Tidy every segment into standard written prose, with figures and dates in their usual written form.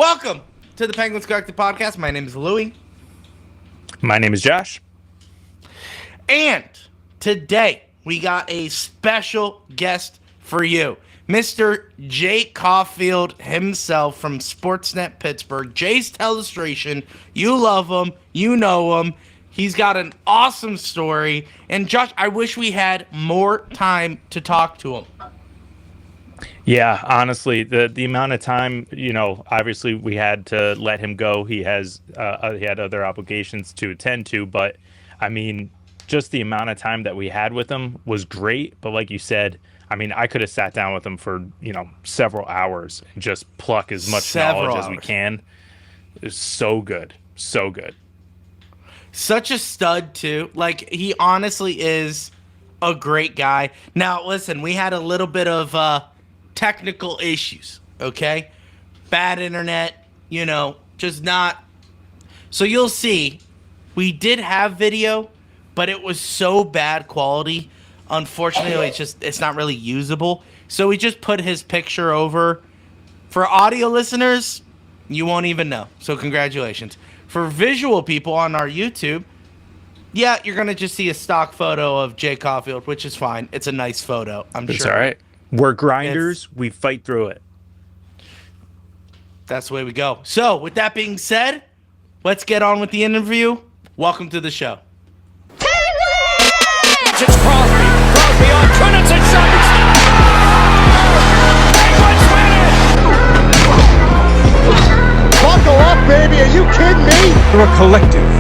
Welcome to the Penguins Collective Podcast. My name is Louie. My name is Josh. And today we got a special guest for you. Mr. Jay Caufield himself from Sportsnet Pittsburgh. Jay's Telestration. You love him. You know him. He's got an awesome story. And Josh, I wish we had more time to talk to him. Yeah, honestly, the amount of time, obviously we had to let him go. He had other obligations to attend to, but I mean, just the amount of time that we had with him was great. But like you said, I mean, I could have sat down with him for, several hours and just pluck as much knowledge as we can. It's so good. So good. Such a stud, too. Like, he honestly is a great guy. Now, listen, we had a little bit of technical issues, okay? Bad internet, just not. So you'll see, we did have video, but it was so bad quality. Unfortunately, it's not really usable. So we just put his picture over. For audio listeners, you won't even know. So congratulations. For visual people on our YouTube, yeah, you're going to just see a stock photo of Jay Caufield, which is fine. It's a nice photo, I'm sure. It's all right. We're grinders. We fight through it. That's the way we go. So, with that being said, let's get on with the interview. Welcome to the show. It's Crosby. Crosby on Trinity shot. Penguins win it! Buckle up, baby. Are you kidding me? We're a collective.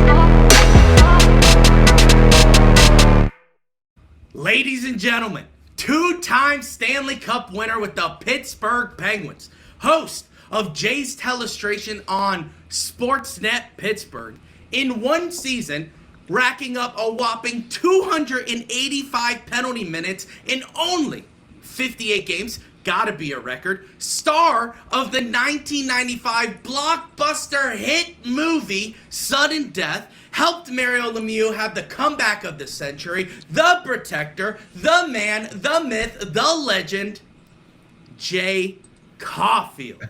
Ladies and gentlemen, two-time Stanley Cup winner with the Pittsburgh Penguins, host of Jay's Telestration on Sportsnet Pittsburgh, in one season, racking up a whopping 285 penalty minutes in only 58 games. Gotta be a record. Star of the 1995 blockbuster hit movie Sudden Death, helped Mario Lemieux have the comeback of the century, the protector, the man, the myth, the legend, Jay Caufield.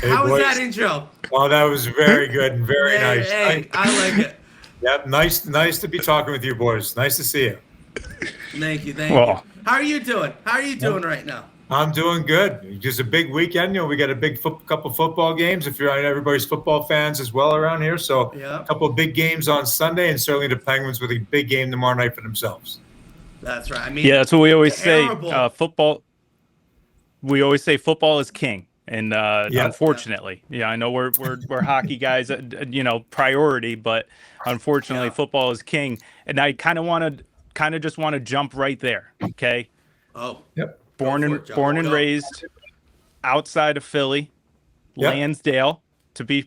How was that intro? Well, that was very good and very nice. Hey, I like it. Yep, nice to be talking with you boys. Nice to see you. Thank you. How are you doing? How are you doing right now? I'm doing good. Just a big weekend. We got a big couple football games. If you're everybody's football fans as well around here, so a couple of big games on Sunday, and certainly the Penguins with a big game tomorrow night for themselves. That's right. I mean, yeah, that's what we always say. Football. We always say football is king, and unfortunately, I know we're hockey guys, priority, but unfortunately, football is king, and I kind of just want to jump right there. Okay. Oh. Yep. Born and raised outside of Philly, Lansdale, to be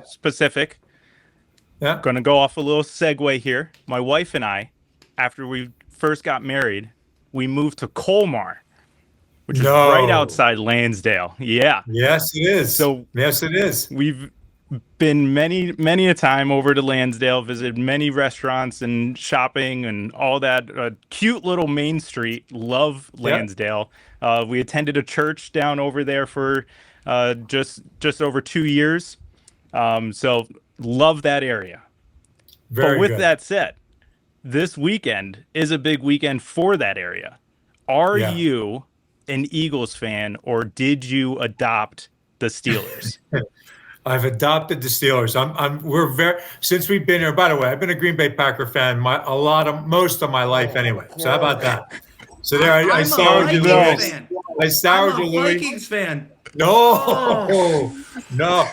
specific. Yeah. Going to go off a little segue here. My wife and I, after we first got married, we moved to Colmar, which is right outside Lansdale. Yeah. Yes, it is. So yes, it is. We've been many a time over to Lansdale, visited many restaurants and shopping and all that. Cute little Main Street. Love Lansdale. We attended a church down over there for just over 2 years. So love that area. Very but with good. that said, this weekend is a big weekend for that area. Are you an Eagles fan, or did you adopt the Steelers? I've adopted the Steelers. Since we've been here. By the way, I've been a Green Bay Packer fan most of my life anyway. So how about that? So there, I soured you, Louie. I soured you, Louie. Vikings fan. No.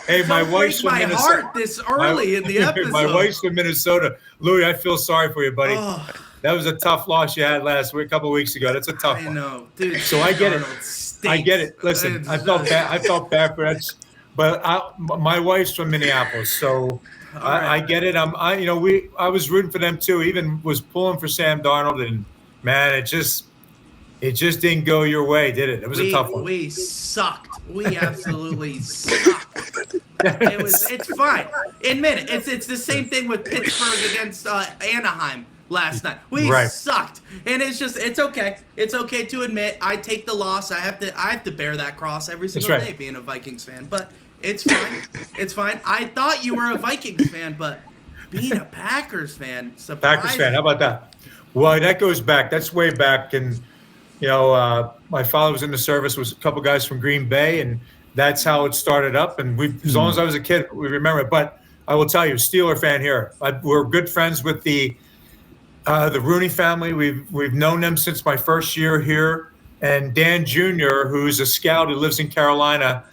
Hey, my wife's from my Minnesota. Heart this early in the episode. My wife's from Minnesota. Louie, I feel sorry for you, buddy. That was a tough loss you had last week, a couple of weeks ago. That's a tough one. I know, dude. So I get it. Stinks. I get it. Listen, I felt bad for that. But my wife's from Minneapolis, so I get it. I was rooting for them too. Even was pulling for Sam Darnold, and man, it just didn't go your way, did it? It was a tough one. We sucked. We absolutely sucked. It's fine. Admit it. It's the same thing with Pittsburgh against Anaheim last night. We Right. sucked, and it's okay. It's okay to admit I take the loss. I have to bear that cross every single day being a Vikings fan. But it's fine. It's fine. I thought you were a Vikings fan, but being a Packers fan, surprising. Packers fan. How about that? Well, that goes back. That's way back, and my father was in the service. Was a couple guys from Green Bay, and that's how it started up. And as long as I was a kid, we remember it. But I will tell you, Steeler fan here. We're good friends with the Rooney family. We've known them since my first year here. And Dan Jr., who's a scout who lives in Carolina,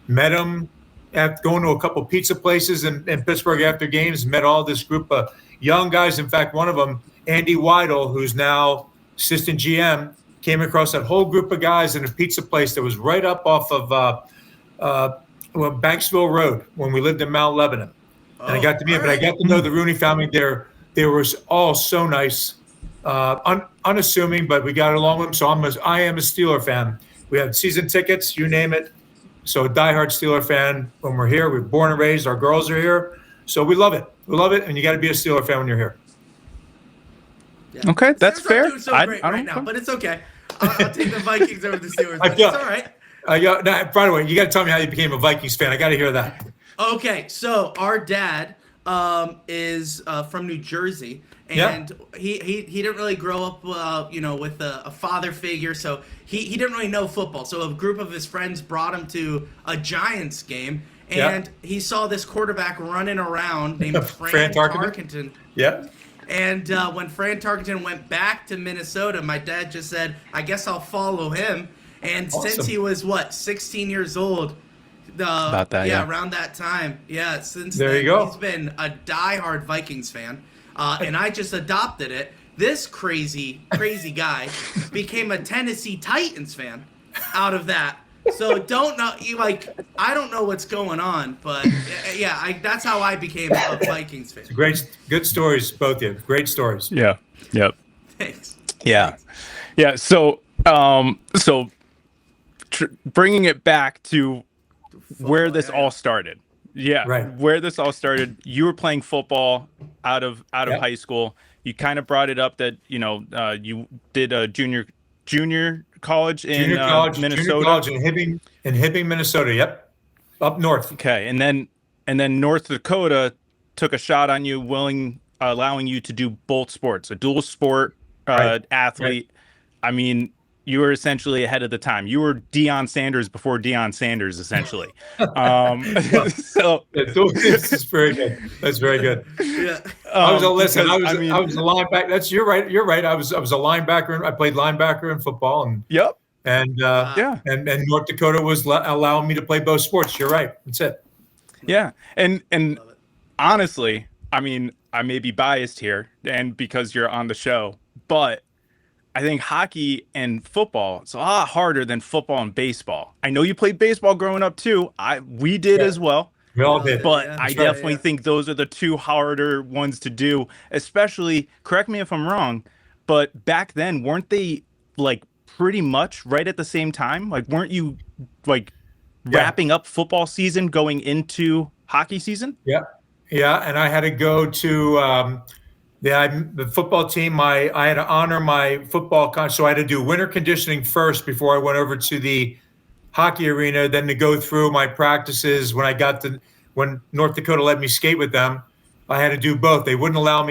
met him after going to a couple pizza places in Pittsburgh after games. Met all this group of young guys. In fact, one of them, Andy Weidel, who's now assistant GM, came across that whole group of guys in a pizza place that was right up off of Banksville Road when we lived in Mount Lebanon. And I got to meet them, but I got to know the Rooney family. They were all so nice, unassuming, but we got along with them. So I am a Steeler fan. We have season tickets, you name it. So a diehard Steeler fan when we're here. We're born and raised. Our girls are here. So we love it. We love it, and you got to be a Steeler fan when you're here. Yeah. Okay, that's fair. Doing so great right now, but it's okay. I'll take the Vikings over the Steelers. But it's all right. By the way, you got to tell me how you became a Vikings fan. I got to hear that. Okay, so our dad is from New Jersey, and he didn't really grow up, with a father figure, so he didn't really know football. So a group of his friends brought him to a Giants game, and he saw this quarterback running around named Fran Tarkenton. Yeah. And when Fran Tarkenton went back to Minnesota, my dad just said, I guess I'll follow him. And awesome. Since he was, 16 years old, about that, around that time. Yeah, since there then, you go. He's been a diehard Vikings fan. And I just adopted it. This crazy guy became a Tennessee Titans fan out of that. So I don't know what's going on, but that's how I became a Vikings fan. Good stories, both of you. Great stories. Yeah. Yep. Thanks. Yeah. Yeah. So, bringing it back to where this all started. Yeah. Right. Where this all started. You were playing football out of high school. You kind of brought it up that, you did a junior college in Minnesota. Junior college in Hibbing, Minnesota. Yep. Up north. Okay. And then North Dakota took a shot on you, allowing you to do both sports, a dual sport athlete. Right. I mean, you were essentially ahead of the time. You were Deion Sanders before Deion Sanders, essentially. So that's very good. That's very good. Yeah. I was a linebacker. You're right. You're right. I was a linebacker. I played linebacker in football, and and North Dakota was allowing me to play both sports. You're right. That's it. Yeah, and honestly, I mean, I may be biased here, and because you're on the show, but I think hockey and football, it's a lot harder than football and baseball. I know you played baseball growing up too. We did as well. We all did. But I definitely think those are the two harder ones to do, especially, correct me if I'm wrong, but back then, weren't they pretty much right at the same time? Weren't you wrapping up football season going into hockey season? Yeah. Yeah. And I had to go to the football team. I had to honor my football so I had to do winter conditioning first before I went over to the hockey arena, then to go through my practices. When North Dakota let me skate with them, I had to do both. They wouldn't let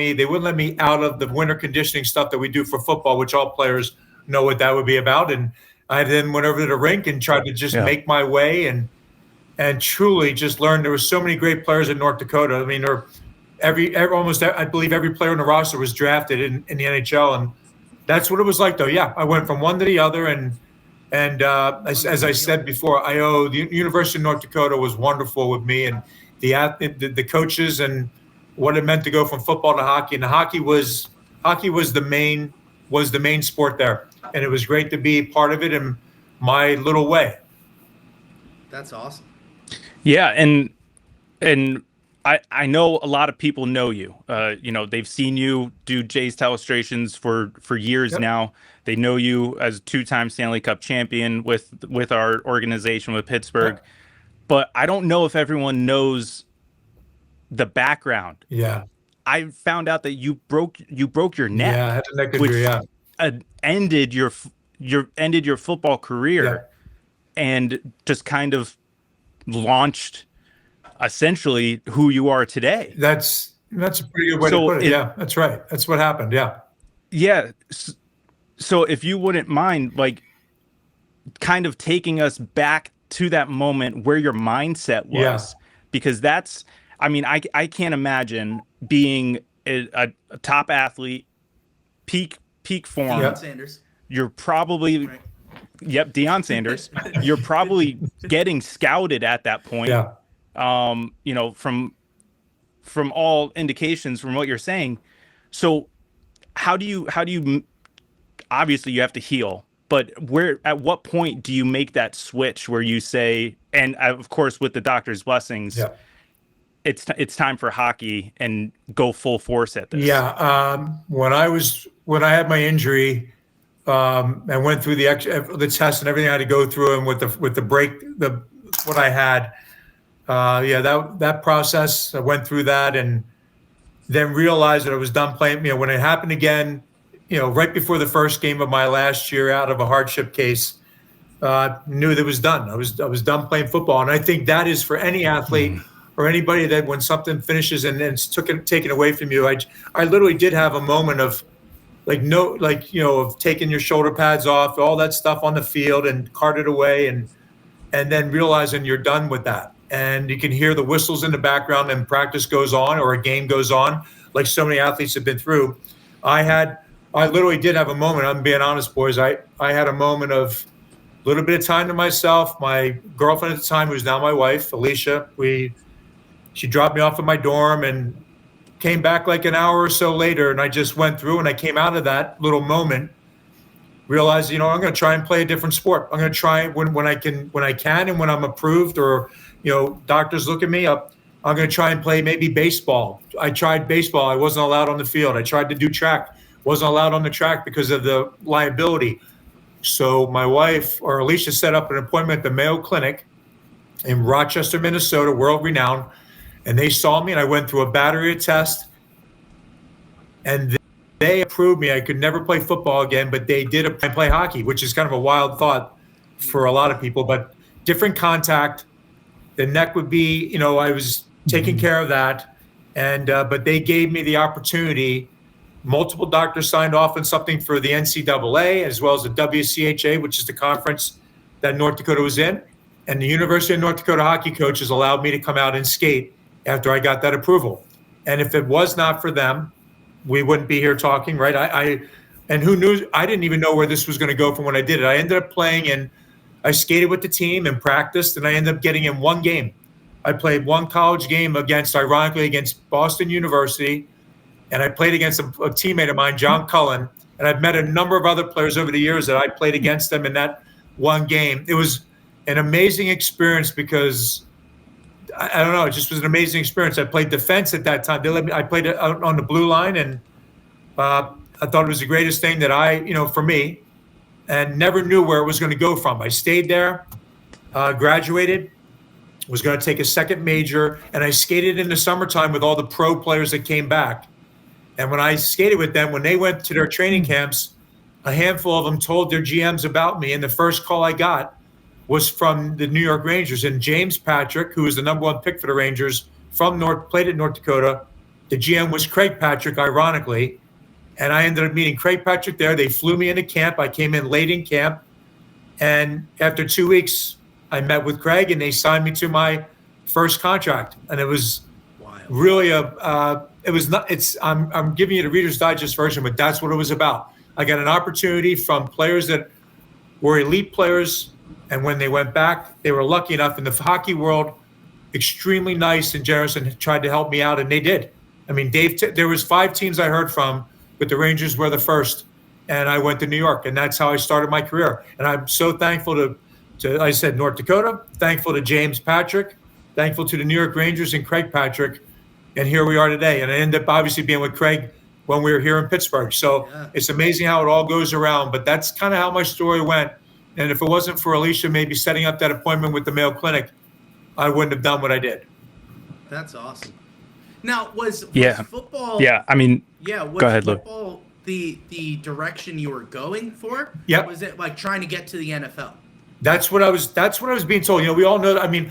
me out of the winter conditioning stuff that we do for football, which all players know what that would be about. And I then went over to the rink and tried to just make my way and truly just learned. There were so many great players in North Dakota. I mean, I believe every player in the roster was drafted in the NHL, and that's what it was like, though. Yeah, I went from one to the other, and as I said before, the University of North Dakota was wonderful with me, and the coaches and what it meant to go from football to hockey. And the hockey was the main sport there, and it was great to be part of it in my little way. That's awesome. Yeah, and I know a lot of people know you. They've seen you do Jay's Telestrations for years now. They know you as a 2-time Stanley Cup champion with our organization with Pittsburgh. Yep. But I don't know if everyone knows the background. Yeah. I found out that you broke your neck, Yeah, I had a neck which injury. Yeah. ended your football career, Yeah. and just kind of launched essentially who you are today. That's a pretty good way to So put it. Yeah, that's right. That's what happened. Yeah. Yeah. So if you wouldn't mind, like, kind of taking us back to that moment where your mindset was, Yeah. because that's, I mean, I can't imagine being a top athlete, peak form. Yeah. Sanders. You're probably, Right. yep, Deion Sanders. You're probably getting scouted at that point. Yeah. You know, from all indications from what you're saying. So how do you obviously you have to heal, but at what point do you make that switch where you say, and of course with the doctor's blessings, Yeah. it's time for hockey and go full force at this? Yeah. When I had my injury, and went through the test and everything I had to go through, and with the break, what I had, that process, I went through that, and then realized that I was done playing. You know, when it happened again, you know, right before the first game of my last year out of a hardship case, knew that it was done. I was done playing football, and I think that is for any athlete or anybody that when something finishes and then it's taken away from you. I literally did have a moment of of taking your shoulder pads off, all that stuff on the field, and carted away, and then realizing you're done with that. And you can hear the whistles in the background, and practice goes on or a game goes on, like so many athletes have been through. I literally did have a moment. I'm being honest, boys. I had a moment of a little bit of time to myself. My girlfriend at the time, who's now my wife, Alicia, she dropped me off at my dorm and came back like an hour or so later, and I just went through, and I came out of that little moment, realized, I'm going to try and play a different sport. I'm going to try when I can, and when I'm approved, or, doctors look at me up, I'm going to try and play maybe baseball. I tried baseball. I wasn't allowed on the field. I tried to do track. Wasn't allowed on the track because of the liability. So my wife, or Alicia, set up an appointment at the Mayo Clinic in Rochester, Minnesota, world renowned. And they saw me, and I went through a battery of tests, and they approved me. I could never play football again, but they did play hockey, which is kind of a wild thought for a lot of people, but different contact. The neck would be, I was taking care of that. And, but they gave me the opportunity. Multiple doctors signed off on something for the NCAA, as well as the WCHA, which is the conference that North Dakota was in. And the University of North Dakota hockey coaches allowed me to come out and skate after I got that approval. And if it was not for them, we wouldn't be here talking, right? And who knew? I didn't even know where this was going to go from when I did it. I ended up playing, and I skated with the team and practiced, and I ended up getting in one game. I played one college game ironically against Boston University, and I played against a teammate of mine, John Cullen, and I've met a number of other players over the years that I played against them in that one game. It was an amazing experience because I don't know, it just was an amazing experience. I played defense at that time. I played out on the blue line, and I thought it was the greatest thing that for me, and never knew where it was going to go from. I stayed there, graduated, was going to take a second major, and I skated in the summertime with all the pro players that came back. And when I skated with them, when they went to their training camps, a handful of them told their GMs about me. And the first call I got was from the New York Rangers. And James Patrick, who was the number one pick for the Rangers, played at North Dakota. The GM was Craig Patrick, ironically. And I ended up meeting Craig Patrick there. They flew me into camp. I came in late in camp. And after 2 weeks, I met with Craig, and they signed me to my first contract. And it was really I'm giving you the Reader's Digest version, but that's what it was about. I got an opportunity from players that were elite players, and when they went back, they were lucky enough in the hockey world, extremely nice and generous, and tried to help me out, and they did. I mean, there was 5 teams I heard from, but the Rangers were the first, and I went to New York, and that's how I started my career. And I'm so thankful to I said North Dakota, thankful to James Patrick, thankful to the New York Rangers and Craig Patrick, and here we are today. And I ended up obviously being with Craig when we were here in Pittsburgh. So It's amazing how it all goes around, but that's kind of how my story went. And if it wasn't for Alicia maybe setting up that appointment with the Mayo Clinic, I wouldn't have done what I did. That's awesome. Now, was Yeah. football? Yeah, I mean, Yeah, was go ahead, Lou. football the direction you were going for? Yep. Was it like trying to get to the NFL? That's what I was being told. We all know. I mean,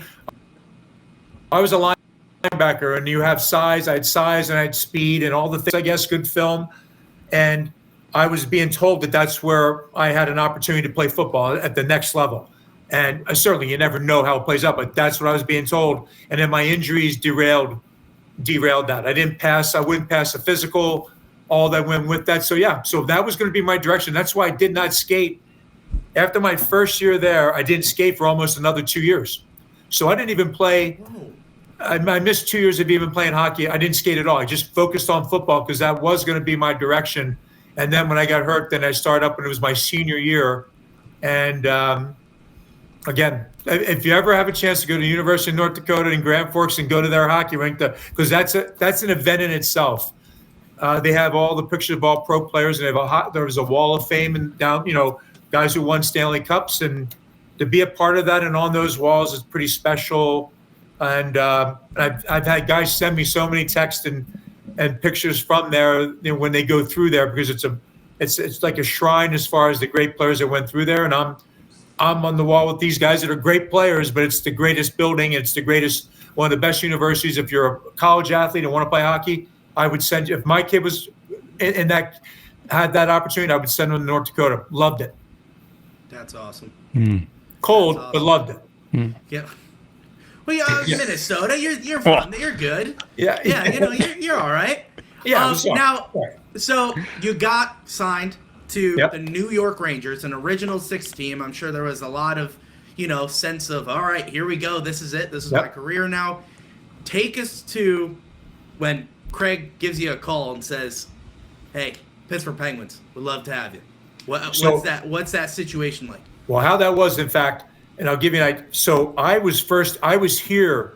I was a linebacker, and you have size. I had size and I had speed and all the things. I guess good film, and I was being told that that's where I had an opportunity to play football at the next level. And certainly, you never know how it plays out, but that's what I was being told. And then my injuries derailed that. I didn't pass. I wouldn't pass a physical. All that went with that. So yeah, so that was going to be my direction. That's why I did not skate. After my first year there, I didn't skate for almost another 2 years. So I didn't even play. I missed 2 years of even playing hockey. I didn't skate at all. I just focused on football because that was going to be my direction. And then when I got hurt, then I started up when it was my senior year. And again, if you ever have a chance to go to the University of North Dakota in Grand Forks and go to their hockey rink, because that's an event in itself. They have all the pictures of all pro players, and there's a wall of fame and down, guys who won Stanley Cups, and to be a part of that and on those walls is pretty special. And I've had guys send me so many texts and pictures from there when they go through there, because it's like a shrine as far as the great players that went through there. And I'm on the wall with these guys that are great players, but it's the greatest building. It's the greatest, one of the best universities. If you're a college athlete and want to play hockey, I would send you. If my kid was in that, had that opportunity, I would send him to North Dakota. Loved it. That's awesome. Cold, That's awesome. but loved it. Yeah. Well, Minnesota, you're fun. You're good. Yeah. You're all right. Yeah. I'm sorry. Now, Right. so you got signed to Yep. the New York Rangers, an original 6 team. I'm sure there was a lot of, sense of, all right, here we go. This is it. This is Yep. my career now. Take us to when Craig gives you a call and says, "Hey, Pittsburgh Penguins, would love to have you." What's that situation like? Well, how that was, in fact, and I'll give you an idea. So I was here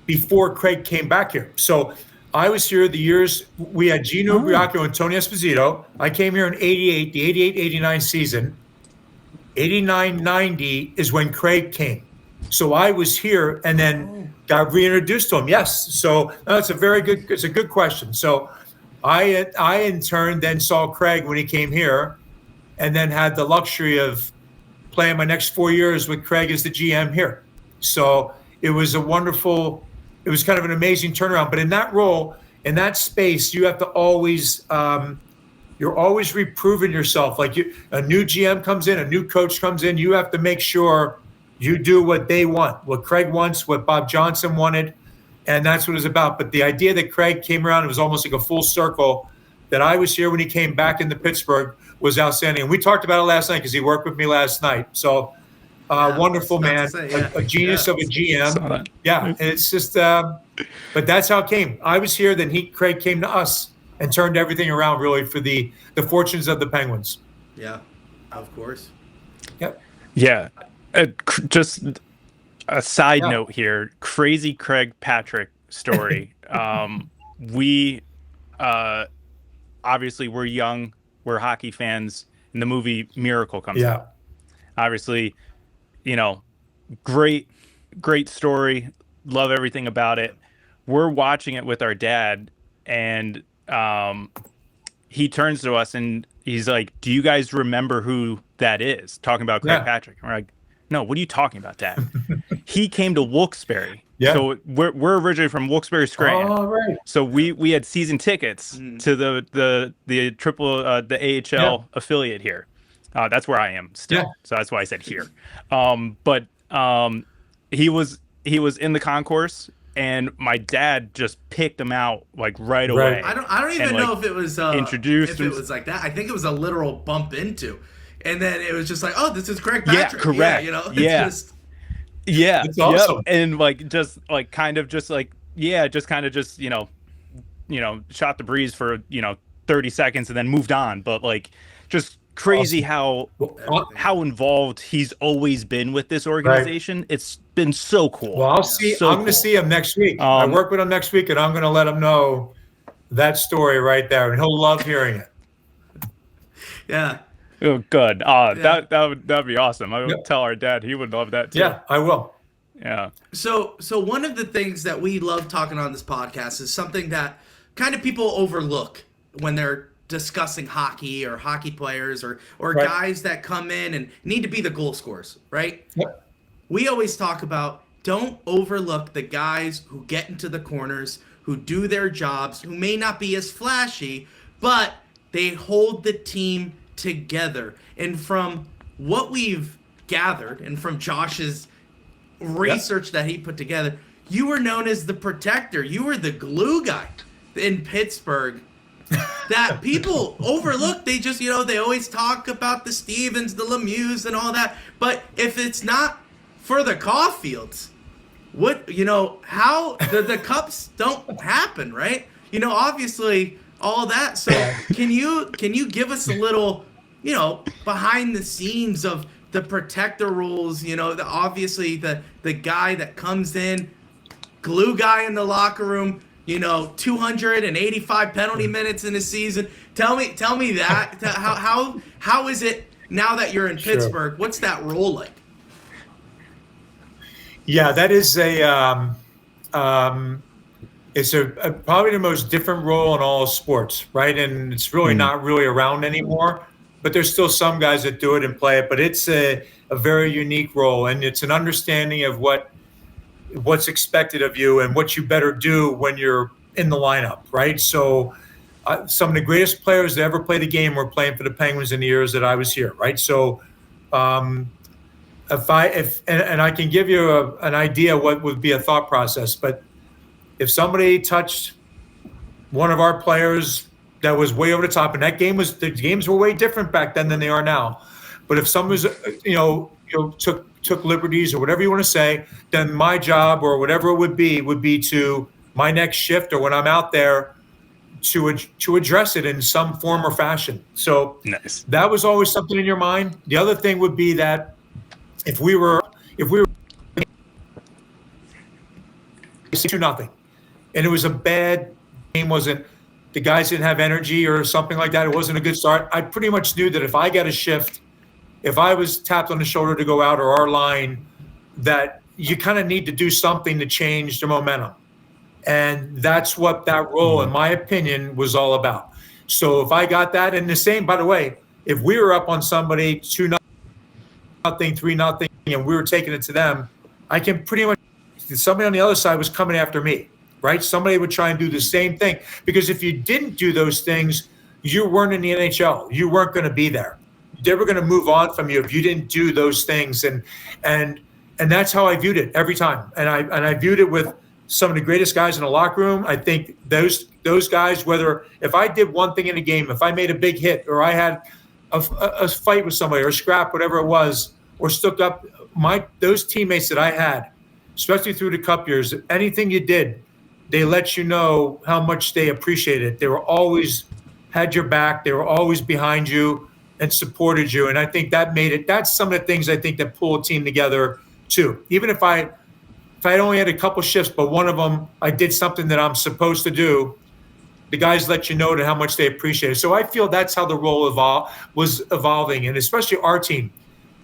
before Craig came back here. So I was here the years we had Gino Briacco and Tony Esposito. I came here in 88, the 88-89 season. 89-90 is when Craig came. So I was here and then got reintroduced to him. Yes. So it's a good question. So I in turn then saw Craig when he came here, and then had the luxury of playing my next 4 years with Craig as the GM here. So it was it was kind of an amazing turnaround. But in that role, in that space, you have to always, you're always reproving yourself. Like a new GM comes in, a new coach comes in, you have to make sure you do what they want, what Craig wants, what Bob Johnson wanted. And that's what it was about. But the idea that Craig came around, it was almost like a full circle, that I was here when he came back into Pittsburgh was outstanding. And we talked about it last night because he worked with me last night. So wonderful man, a genius of a GM. Yeah, and it's just, but that's how it came. I was here, then Craig came to us and turned everything around really for the fortunes of the Penguins. Yeah, of course. Yep. Yeah. Just a side note here, crazy Craig Patrick story. We obviously we're young, we're hockey fans, and the movie Miracle comes out. Obviously, great story. Love everything about it. We're watching it with our dad, and he turns to us and he's like, "Do you guys remember who that is?" Talking about Craig Patrick. And we're like, "No, what are you talking about, Dad?" He came to Wilkes-Barre. Yeah. So we're originally from Wilkes-Barre, Scranton. Oh, right. So we had season tickets to the AHL affiliate here. That's where I am still. Yeah. So that's why I said here. But he was in the concourse, and my dad just picked him out like right away. I don't even know if it was introduced. If it was like that, I think it was a literal bump into, and then it was just like, oh, this is Craig Patrick. Yeah, correct. Yeah, yeah, it's awesome. Yep. And just shot the breeze for 30 seconds and then moved on. But just crazy how involved he's always been with this organization. Right. It's been so cool. Well, I'll see. I'm going to see him next week. I work with him next week, and I'm going to let him know that story right there, and he'll love hearing it. Yeah. Oh, good. That'd be awesome. I would tell our dad he would love that too. Yeah, I will. Yeah. So one of the things that we love talking on this podcast is something that kind of people overlook when they're discussing hockey or hockey players or Right. guys that come in and need to be the goal scorers, right? Yep. We always talk about don't overlook the guys who get into the corners, who do their jobs, who may not be as flashy, but they hold the team together. And from what we've gathered and from Josh's research that he put together, you were known as the protector. You were the glue guy in Pittsburgh that people overlook. They just, they always talk about the Stevens, the Lemieux, and all that. But if it's not for the Caufields, how the cups don't happen, right? Obviously all that. So can you give us a little, behind the scenes of the protector rules? Obviously the guy that comes in, glue guy in the locker room, 285 penalty minutes in a season. Tell me that. How is it now that you're in Pittsburgh? What's that role like? Yeah, that is it's probably the most different role in all sports, right? And it's really not really around anymore, but there's still some guys that do it and play it, but it's a very unique role, and it's an understanding of what's expected of you and what you better do when you're in the lineup, right? So some of the greatest players that ever played the game were playing for the Penguins in the years that I was here, right? So if I can give you an idea what would be a thought process, but if somebody touched one of our players that was way over the top, and the games were way different back then than they are now. But if someone was, took liberties or whatever you want to say, then my job or whatever it would be to my next shift or when I'm out there to address it in some form or fashion. So Nice. That was always something in your mind. The other thing would be that if we were 2-0, and it was a bad game, the guys didn't have energy or something like that, it wasn't a good start, I pretty much knew that if I got a shift, if I was tapped on the shoulder to go out or our line, that you kind of need to do something to change the momentum. And that's what that role, in my opinion, was all about. So if I got that, and the same, by the way, if we were up on somebody 2-0, 3-0, and we were taking it to them, I can pretty much, somebody on the other side was coming after me, right? Somebody would try and do the same thing. Because if you didn't do those things, you weren't in the NHL. You weren't going to be there. They were going to move on from you if you didn't do those things. And that's how I viewed it every time. And I viewed it with some of the greatest guys in the locker room. I think those guys, whether if I did one thing in a game, if I made a big hit or I had a fight with somebody or a scrap, whatever it was, or stuck up, those teammates that I had, especially through the cup years, anything you did, they let you know how much they appreciated it. They were always had your back. They were always behind you and supported you. And I think that's some of the things I think that pull a team together too. Even if I only had a couple shifts, but one of them, I did something that I'm supposed to do, the guys let you know how much they appreciate it. So I feel that's how the role was evolving. And especially our team,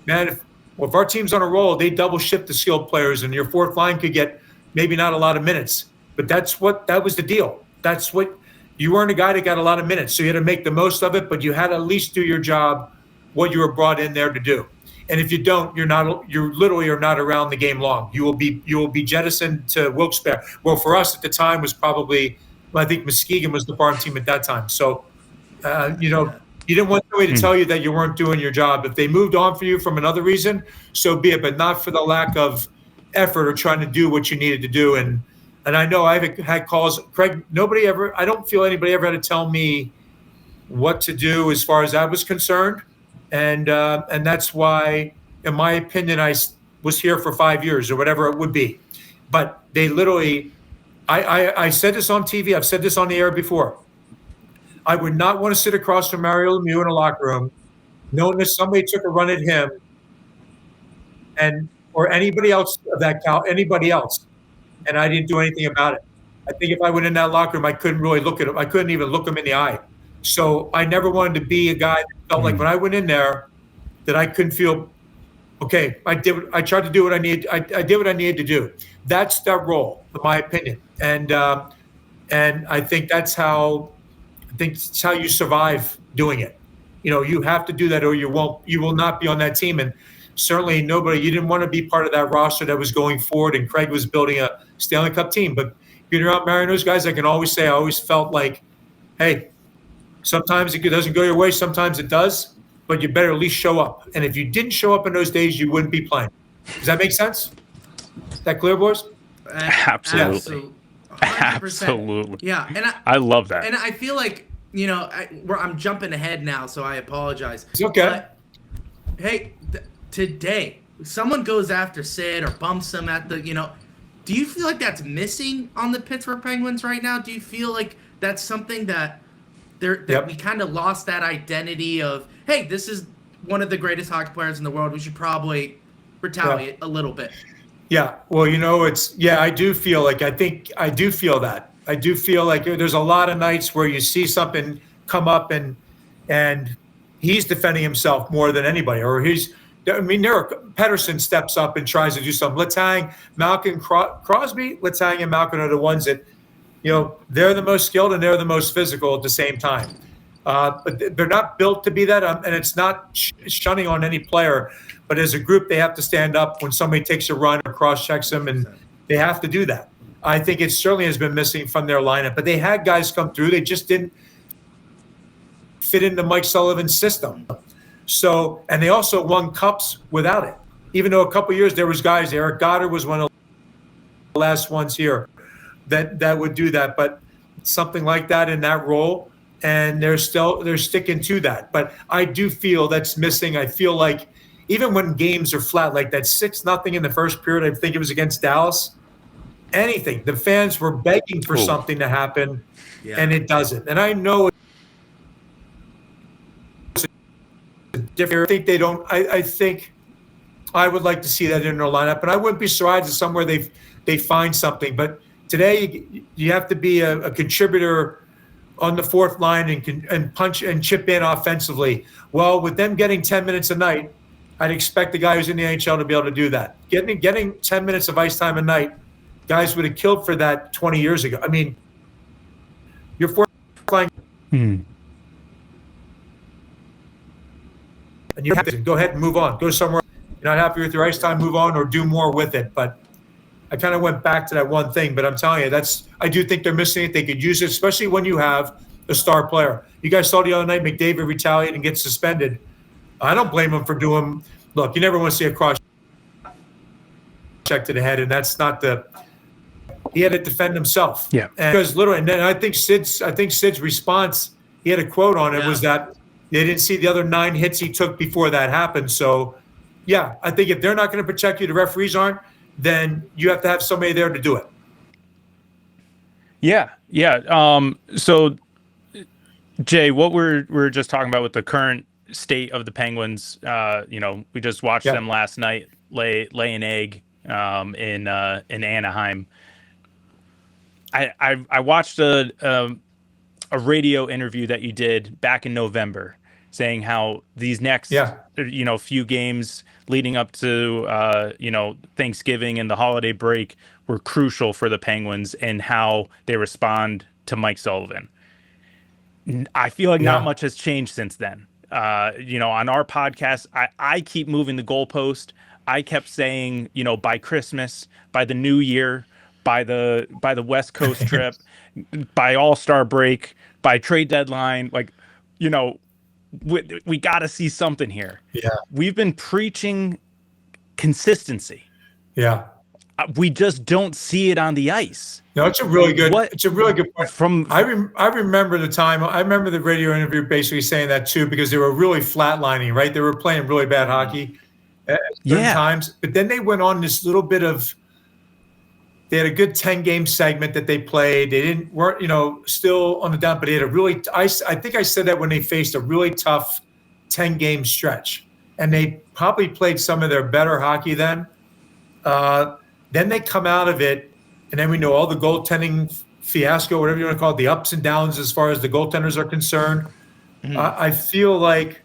man, if our team's on a roll, they double shift the skilled players and your fourth line could get maybe not a lot of minutes, but that was the deal. That's what, you weren't a guy that got a lot of minutes. So you had to make the most of it, but you had to at least do your job, what you were brought in there to do. And if you don't, you literally are not around the game long. You will be jettisoned to Wilkes-Barre. Well, for us at the time was probably, I think Muskegon was the farm team at that time. So, you didn't want somebody to tell you that you weren't doing your job. If they moved on for you from another reason, so be it, but not for the lack of effort or trying to do what you needed to do. And I know I've had calls, Craig, I don't feel anybody ever had to tell me what to do as far as that was concerned. And that's why, in my opinion, I was here for 5 years or whatever it would be. But they literally, I said this on TV, I've said this on the air before. I would not want to sit across from Mario Lemieux in a locker room knowing that somebody took a run at him or anybody else of that anybody else, and I didn't do anything about it. I think if I went in that locker room, I couldn't really look at him. I couldn't even look him in the eye. So I never wanted to be a guy that felt like when I went in there that I couldn't feel okay, I tried to do what I need. I did what I needed to do. That's their role, in my opinion. And I think that's how you survive doing it. You have to do that, or you will not be on that team. And certainly you didn't want to be part of that roster that was going forward. And Craig was building a Stanley Cup team. But being around Mariners guys, I can always say I always felt like, hey, sometimes it doesn't go your way, sometimes it does, but you better at least show up. And if you didn't show up in those days, you wouldn't be playing. Does that make sense? Is that clear, boys? Absolutely. 100%. Absolutely. Yeah, and I love that. And I feel like I'm jumping ahead now, so I apologize. It's okay. But, hey, today someone goes after Sid or bumps him at the. Do you feel like that's missing on the Pittsburgh Penguins right now? Do you feel like that's something that we kind of lost that identity of, hey, this is one of the greatest hockey players in the world. We should probably retaliate a little bit. Yeah. Well, I do feel like I do feel that. I do feel like there's a lot of nights where you see something come up and he's defending himself more than anybody, or Pedersen steps up and tries to do something. Letang, Malkin, Crosby, Letang and Malkin are the ones that, they're the most skilled and they're the most physical at the same time. But they're not built to be that, and it's not shunning on any player. But as a group, they have to stand up when somebody takes a run or cross-checks them, and they have to do that. I think it certainly has been missing from their lineup. But they had guys come through. They just didn't fit into Mike Sullivan's system. So, and they also won cups without it. Even though a couple of years there was guys, Eric Goddard was one of the last ones here that would do that. But something like that in that role, and they're sticking to that. But I do feel that's missing. I feel like even when games are flat, like that 6-0 in the first period, I think it was against Dallas, anything, the fans were begging for something to happen, and it doesn't. And I know it's different. I think they don't. I think I would like to see that in their lineup, and I wouldn't be surprised if somewhere they find something. But today you have to be a contributor on the fourth line and punch and chip in offensively. Well, with them getting 10 minutes a night, I'd expect the guy who's in the NHL to be able to do that. Getting 10 minutes of ice time a night, guys would have killed for that 20 years ago. I mean, your fourth line. And you have to go ahead and move on. Go somewhere. You're not happy with your ice time, move on or do more with it. But I kind of went back to that one thing. But I'm telling you, I do think they're missing it. They could use it, especially when you have a star player. You guys saw the other night McDavid retaliate and get suspended. I don't blame him for doing. Look, you never want to see a cross check to the head, and that's not the. He had to defend himself. Yeah, because literally, and then I think Sid's response. He had a quote on it was that they didn't see the other 9 hits he took before that happened. So, yeah, I think if they're not going to protect you, the referees aren't, then you have to have somebody there to do it. Yeah. So, Jay, what we're just talking about with the current state of the Penguins, we just watched them last night lay an egg in Anaheim. I watched a radio interview that you did back in November, saying how these next few games leading up to Thanksgiving and the holiday break were crucial for the Penguins and how they respond to Mike Sullivan. I feel like not much has changed since then. On our podcast, I keep moving the goalpost. I kept saying, by Christmas, by the new year, by the West Coast trip, by All-Star break, by trade deadline, we got to see something here. Yeah. We've been preaching consistency. Yeah. We just don't see it on the ice. No, it's a really good point. I remember the time. I remember the radio interview basically saying that too, because they were really flatlining, right? They were playing really bad hockey at certain times. But then they went on this little bit of. They had a good 10-game segment that they played. They weren't still on the down, but they had a really. I think I said that when they faced a really tough 10-game stretch, and they probably played some of their better hockey then. Then they come out of it, and then we know all the goaltending fiasco, whatever you want to call it, the ups and downs as far as the goaltenders are concerned. Mm-hmm. I feel like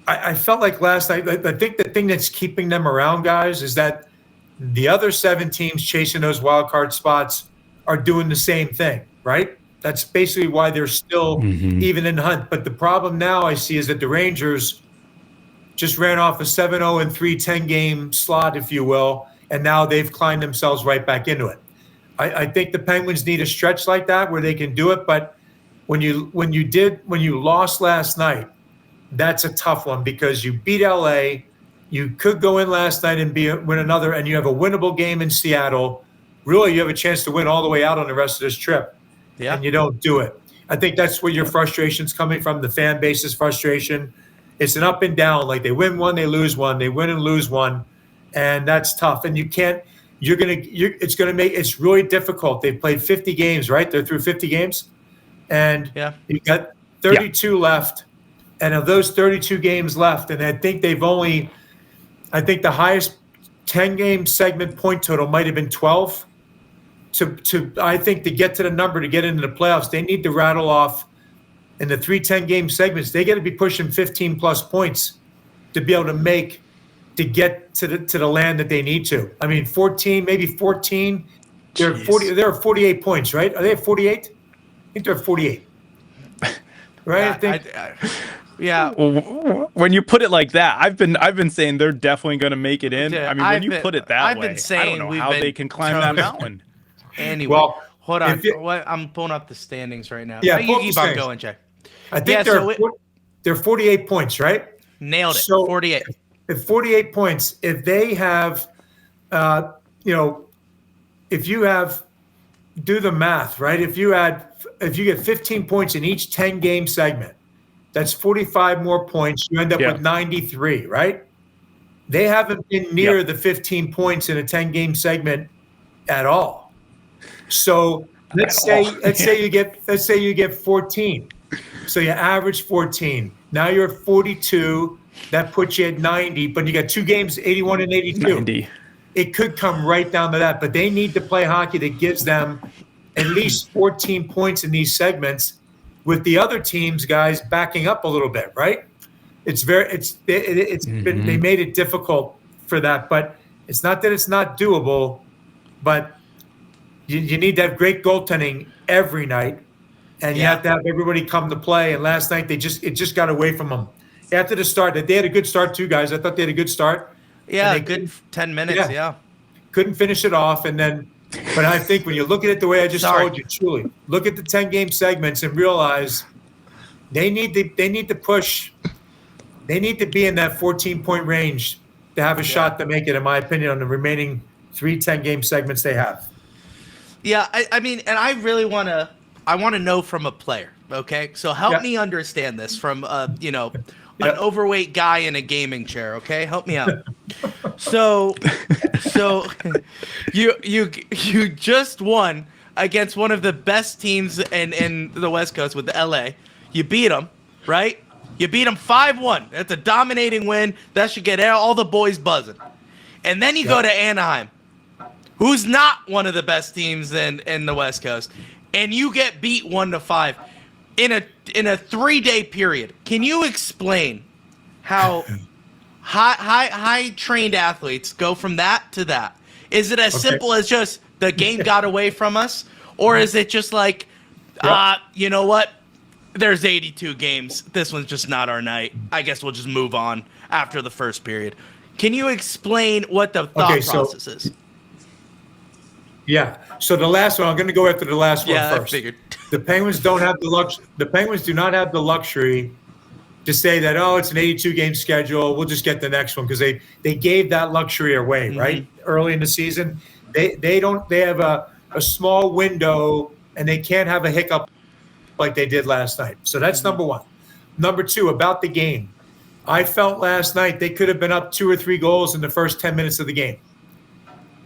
I felt like last night, I think the thing that's keeping them around, guys, is that the other 7 teams chasing those wild card spots are doing the same thing, right? That's basically why they're still even in the hunt. But the problem now I see is that the Rangers just ran off a 7-0 and 3 10-game slot, if you will, and now they've climbed themselves right back into it. I think the Penguins need a stretch like that where they can do it. But when you lost last night, that's a tough one because you beat LA. You could go in last night and win another, and you have a winnable game in Seattle. Really, you have a chance to win all the way out on the rest of this trip, and you don't do it. I think that's where your frustration's coming from, the fan base's frustration. It's an up and down. Like they win one, they lose one. They win and lose one, and that's tough. And you can't. It's really difficult. They've played 50 games, right? They're through 50 games, and you've got 32 left. And of those 32 games left, and I think the highest 10-game segment point total might have been 12. I think to get to the number to get into the playoffs, they need to rattle off in the 3 10-game segments. They got to be pushing 15 plus points to be able to get to the land that they need to. I mean, 14, maybe 14. They're 40. They're 48 points, right? Are they at 48? I think they're 48. Right? Yeah. When you put it like that, I've been saying they're definitely going to make it in. I mean, when you put it that way, I don't know how they can climb that mountain. Anyway, well, hold on. I'm pulling up the standings right now. Yeah, you keep on going, Jay. I think they're 48 points, right? Nailed it. So 48. At 48 points, if they have, if you have, do the math, right? If you get 15 points in each 10-game segment, that's 45 more points. You end up with 93, right? They haven't been near the 15 points in a 10-game segment at all. So let's say you get 14. So you average 14. Now you're at 42. That puts you at 90. But you got 2 games, 81 and 82. 90. It could come right down to that. But they need to play hockey that gives them at least 14 points in these segments, with the other teams, guys, backing up a little bit, right? They made it difficult for that, but it's not that it's not doable, but you need to have great goaltending every night, and you have to have everybody come to play. And last night it just got away from them after the start. They had a good start too, guys. I thought they had a good start. Yeah, good 10 minutes. Yeah, couldn't finish it off, and then. But I think when you look at it the way I just told you, truly, look at the 10-game segments and realize they need to push. They need to be in that 14-point range to have a shot to make it, in my opinion, on the remaining 3 10-game segments they have. Yeah, I mean, and I really want to know from a player, okay? So help me understand this from, an overweight guy in a gaming chair, okay? Help me out. So you just won against one of the best teams in the West Coast with the LA. You beat them, right? You beat them 5-1. That's a dominating win. That should get all the boys buzzing. And then you go to Anaheim, who's not one of the best teams in the West Coast, and you get beat 1-5 in a 3-day period. Can you explain how high trained athletes go from that to that? Is it as simple as just the game got away from us, or is it just like, you know what? There's 82 games. This one's just not our night. I guess we'll just move on after the first period. Can you explain what the thought process is? Yeah. So the last one, I'm going to go after the last one first. I figured. The Penguins don't have the Penguins do not have the luxury to say that, it's an 82-game schedule, we'll just get the next one, because they gave that luxury away, right? Early in the season. They have a small window, and they can't have a hiccup like they did last night. So that's number one. Number two, about the game. I felt last night they could have been up 2 or 3 goals in the first 10 minutes of the game.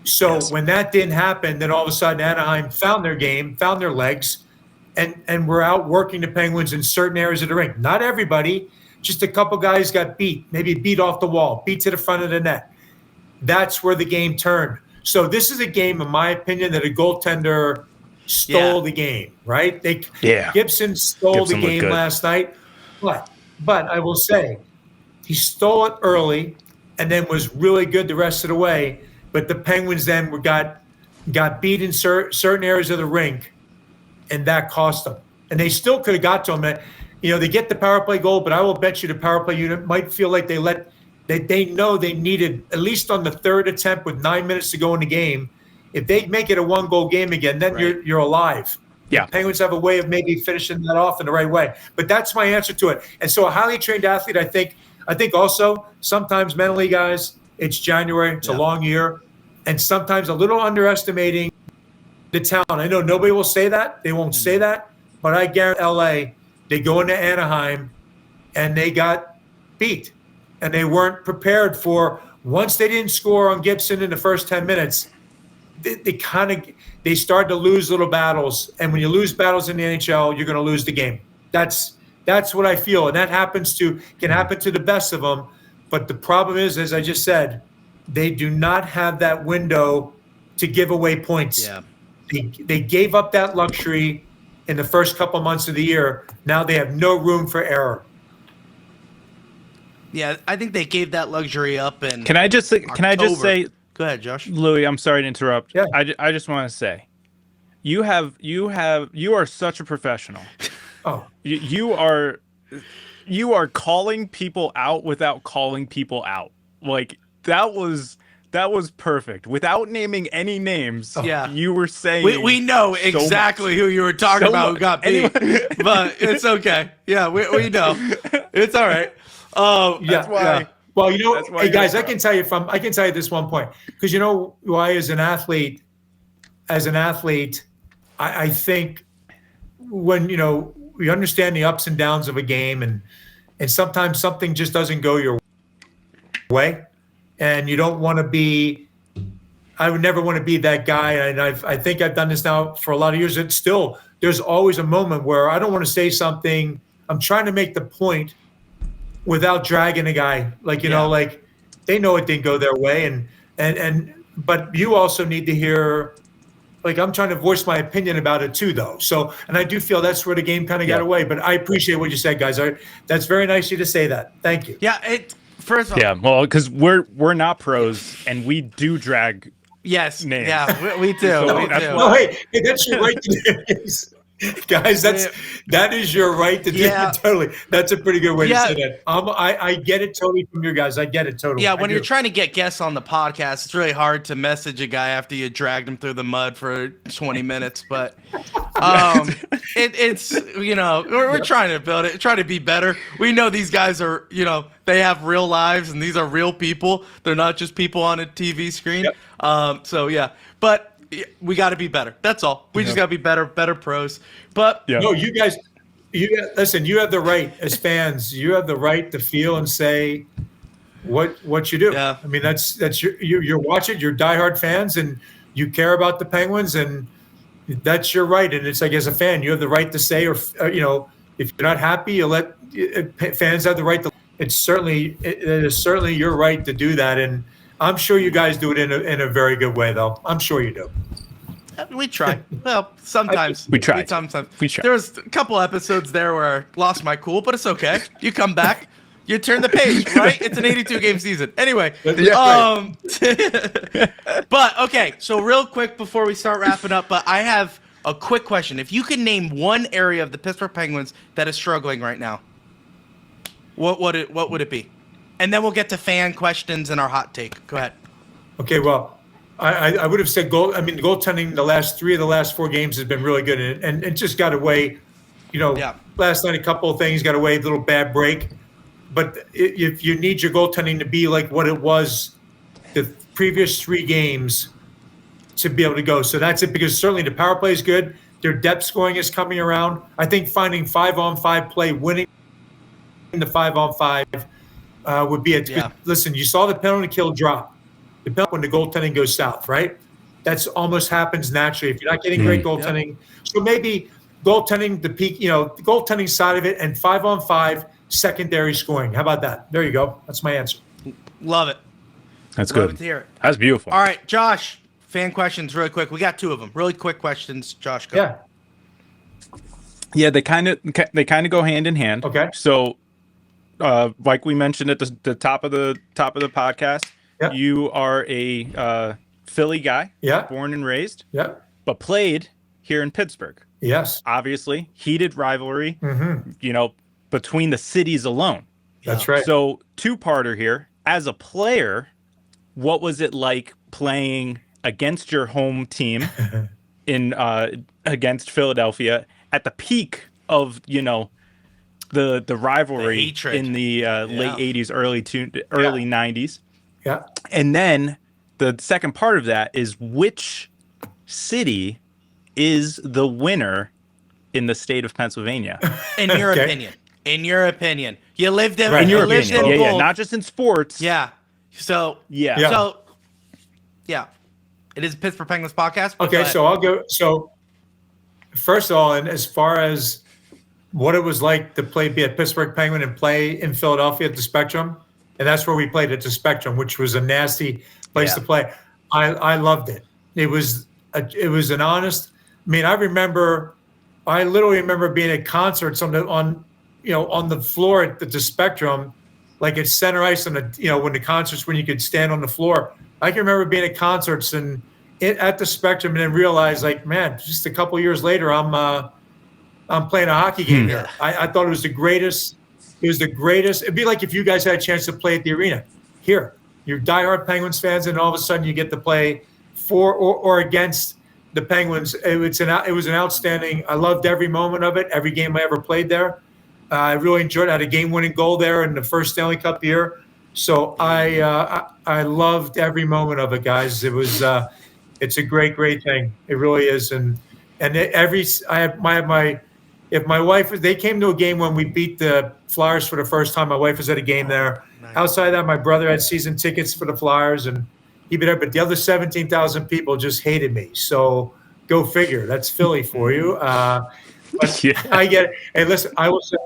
So when that didn't happen, then all of a sudden Anaheim found their game, found their legs, and we're out working the Penguins in certain areas of the rink. Not everybody, just a couple guys got beat, maybe beat off the wall, beat to the front of the net. That's where the game turned. So this is a game, in my opinion, that a goaltender stole the game, right? Gibson stole the game last night. But I will say, He stole it early and then was really good the rest of the way. But the Penguins then got beat in certain areas of the rink, and that cost them. And they still could have got to him. They get the power play goal, but I will bet you the power play unit might feel like they know they needed, at least on the third attempt with 9 minutes to go in the game, if they make it a one-goal game again, then you're alive. Yeah. The Penguins have a way of maybe finishing that off in the right way. But that's my answer to it. And so a highly trained athlete, I think also sometimes mentally, guys, it's January, it's a long year, and sometimes a little underestimating the talent. I know nobody will say that. They won't say that. But I guarantee LA, they go into Anaheim, and they got beat. And they weren't prepared for, once they didn't score on Gibson in the first 10 minutes, they started to lose little battles. And when you lose battles in the NHL, you're going to lose the game. That's what I feel. And that can happen to the best of them. But the problem is, as I just said, they do not have that window to give away points. Yeah. They gave up that luxury in the first couple months of the year. Now they have no room for error. Yeah, I think they gave that luxury up. And Can I just say, go ahead, Josh. Louie, I'm sorry to interrupt. Yeah. I just want to say, you are such a professional. Oh, You are calling people out without calling people out. Like that was perfect. Without naming any names. Yeah. You were saying We know exactly who you were talking about who got beat. But it's okay. Yeah, we know. It's all right. That's why. Yeah. Well, hey guys, I you're can tell you this one point, because you know why, as an athlete, I think when we understand the ups and downs of a game, and sometimes something just doesn't go your way, and you don't want to be. I would never want to be that guy, and I think I've done this now for a lot of years. It's still, there's always a moment where I don't want to say something. I'm trying to make the point without dragging a guy, like they know it didn't go their way, but you also need to hear, like, I'm trying to voice my opinion about it too, though. So, and I do feel that's where the game kind of got away. But I appreciate what you said, guys. That's very nice of you to say that. Thank you. Yeah, first of all, Yeah, well, because we're not pros and we do drag. yes, names. yeah, we do. So we that's do. No, hey, that's your right to do this. Guys, that is your right to do it. Totally. That's a pretty good way to say that. I get it totally from your guys. I get it totally. Yeah, when you're trying to get guests on the podcast, it's really hard to message a guy after you dragged him through the mud for 20 minutes. But it's we're trying to build it, try to be better. We know these guys are they have real lives, and these are real people. They're not just people on a TV screen. Yep. So yeah, but we got to be better. That's all. We just got to be better pros. But no, you guys, listen. You have the right as fans. You have the right to feel and say what you do. Yeah. I mean, that's you're watching. You're diehard fans, and you care about the Penguins, and that's your right. And it's like, as a fan, you have the right to say, or if you're not happy, you let fans have the right to. It is certainly your right to do that, and I'm sure you guys do it in a very good way, though. I'm sure you do. we try. Well, sometimes we try. Sometimes we try. There was a couple episodes there where I lost my cool, but it's okay. You come back, you turn the page, right? It's an 82 game season. Anyway, but okay. So real quick before we start wrapping up, but I have a quick question. If you could name one area of the Pittsburgh Penguins that is struggling right now, what would it be? And then we'll get to fan questions and our hot take. Go ahead. Okay, well, I would have said goaltending the last 3 of the last 4 games has been really good, and it just got away. Last night a couple of things got away, a little bad break. But if you need your goaltending to be like what it was the previous 3 games to be able to go. So that's it, because certainly the power play is good. Their depth scoring is coming around. I think finding 5-on-5 play, winning the 5-on-5 would be it. Yeah. Listen, you saw the penalty kill drop. The penalty when the goaltending goes south, right? That's almost happens naturally if you're not getting great goaltending. Yep. So maybe goaltending, the peak, the goaltending side of it, and 5-on-5 secondary scoring. How about that? There you go. That's my answer. Love it. That's Love good. it to hear it. That's beautiful. All right, Josh. Fan questions, really quick. We got 2 of them. Really quick questions, Josh. Go. Yeah. Yeah, they kind of go hand in hand. Okay. So like we mentioned at the top of the podcast, Yeah. you are a Philly guy, Yeah. born and raised, Yeah. but played here in Pittsburgh. Yes. Obviously, heated rivalry, Mm-hmm. between the cities alone. That's right. So, two-parter here. As a player, what was it like playing against your home team in against Philadelphia at the peak of the rivalry hatred. in the late 80s, early 90s? Yeah. And then the second part of that is, which city is the winner in the state of Pennsylvania? In your Okay. opinion. In your opinion. You lived in Right. In you your lived opinion. in Yeah, both. not just in sports. Yeah. So Yeah. Yeah. So yeah. It is a Pittsburgh Penguins podcast. but Okay, go ahead. so I'll go. So first of all, and as far as what it was like to be a Pittsburgh Penguin and play in Philadelphia at the Spectrum, and that's where we played at the Spectrum, which was a nasty place to play. I loved it. It was an honest. I mean, I literally remember being at concerts on the floor at the Spectrum, like at center ice when you could stand on the floor. I can remember being at concerts and at the Spectrum, and then realize, like, man, just a couple years later, I'm playing a hockey game here. I thought it was the greatest. It was the greatest. It'd be like if you guys had a chance to play at the arena. Here, you're diehard Penguins fans, and all of a sudden you get to play for or against the Penguins. It was an outstanding. I loved every moment of it. Every game I ever played there. I really enjoyed it. I had a game-winning goal there in the first Stanley Cup year. So I loved every moment of it, guys. It was it's a great thing. It really is. And if my wife, they came to a game when we beat the Flyers for the first time. My wife was at a game there. Nice. Outside of that, my brother had season tickets for the Flyers, and he'd be there. But the other 17,000 people just hated me. So go figure. That's Philly for you. But yeah. I get it. Hey, listen, I will say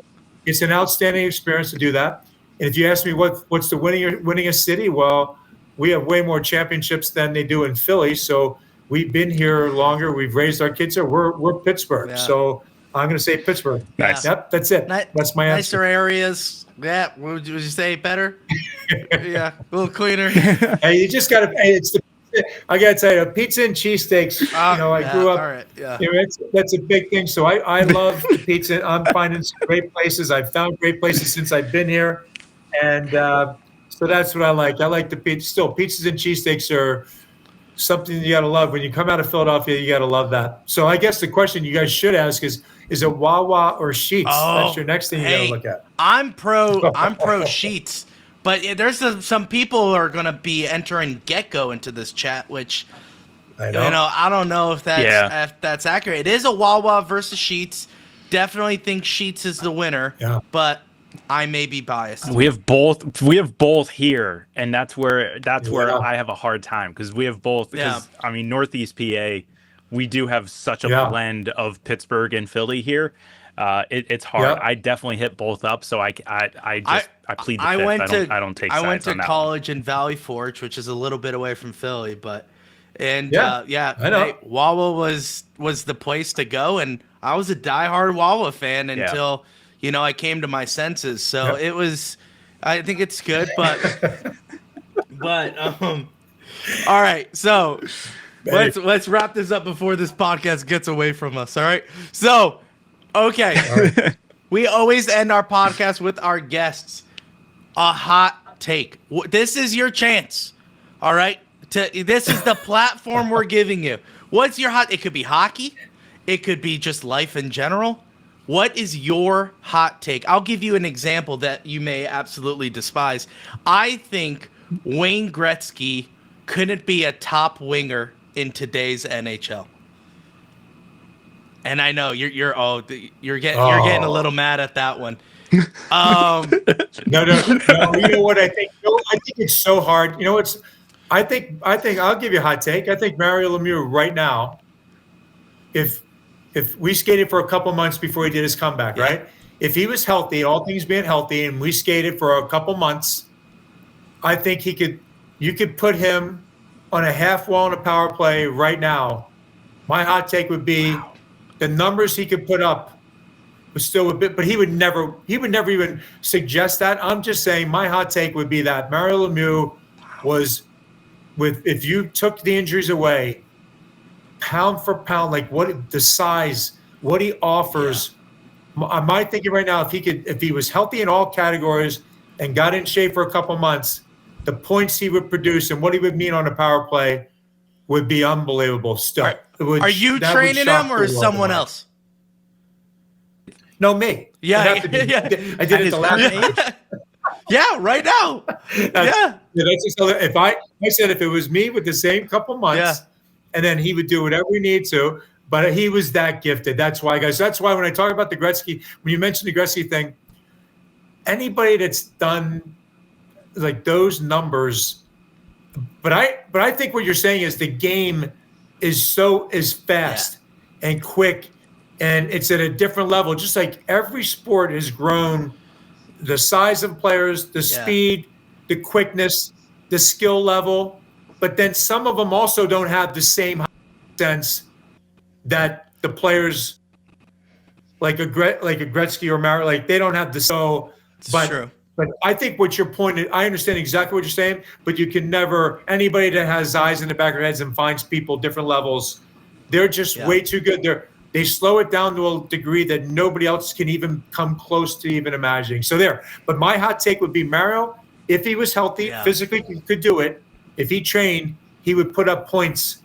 it's an outstanding experience to do that. And if you ask me what's the winningest city, well, we have way more championships than they do in Philly. So we've been here longer. We've raised our kids here. We're Pittsburgh. Yeah. So I'm going to say Pittsburgh. Nice. Yep, that's it. That's my answer. Nicer areas. Yeah, would you say better? Yeah, a little cleaner. Hey, you just got to. Hey, I got to tell you, pizza and cheesesteaks. I grew up. All right, yeah. That's a big thing. So I love the pizza. I'm finding some great places. I've found great places since I've been here, and so that's what I like. I like the pizza. Still, pizzas and cheesesteaks are something you got to love. When you come out of Philadelphia, you got to love that. So I guess the question you guys should ask is it Wawa or Sheets? That's your next thing you got to look at. I'm pro Sheets, but there's some people who are going to be entering Gecko into this chat, which I don't know if that's accurate. It is a Wawa versus Sheets. Definitely think Sheets is the winner. Yeah. But I may be biased. We have both here, and that's where I have a hard time, because we have both. Because I mean, Northeast PA, we do have such a blend of Pittsburgh and Philly here. It's hard. I definitely hit both up, so I plead the fifth. I don't take sides. I went to on that college in Valley Forge, which is a little bit away from Philly, but I know. Wawa was the place to go, and I was a diehard Wawa fan until I came to my senses. So it was. I think it's good, but all right. So let's wrap this up before this podcast gets away from us. All right. So. Okay. Right. We always end our podcast with our guests a hot take. This is your chance. All right? This is the platform we're giving you. What's your hot? It could be hockey. It could be just life in general. What is your hot take? I'll give you an example that you may absolutely despise. I think Wayne Gretzky couldn't be a top winger in today's NHL. And I know you're getting a little mad at that one. No. You know what I think? I think it's so hard. You know, I think I'll give you a hot take. I think Mario Lemieux right now, if we skated for a couple months before he did his comeback, right? If he was healthy, all things being healthy, and we skated for a couple months, I think you could put him on a half wall in a power play right now. My hot take would be the numbers he could put up was still a bit, but he would never even suggest that. I'm just saying my hot take would be that Mario Lemieux was if you took the injuries away, pound for pound, like what the size, what he offers. Yeah. My thinking right now, if he was healthy in all categories and got in shape for a couple months, the points he would produce and what he would mean on a power play would be unbelievable stuff. Are you training him or is someone else? No, me. Yeah, I did it the last time. Yeah, right now. That's just if I said if it was me with the same couple months, and then he would do whatever we need to, but he was that gifted. That's why, guys. That's why when I talk about the Gretzky, when you mentioned the Gretzky thing, anybody that's done like those numbers, but I think what you're saying is the game is fast and quick. And it's at a different level, just like every sport has grown the size of players, the speed, the quickness, the skill level. But then some of them also don't have the same sense that the players like a Gretzky or Mario, like they don't have the so. But I think what your point is, I understand exactly what you're saying, but you can never, anybody that has eyes in the back of their heads and finds people different levels, they're just way too good. They slow it down to a degree that nobody else can even come close to even imagining. So there. But my hot take would be Mario, if he was healthy, physically could do it. If he trained, he would put up points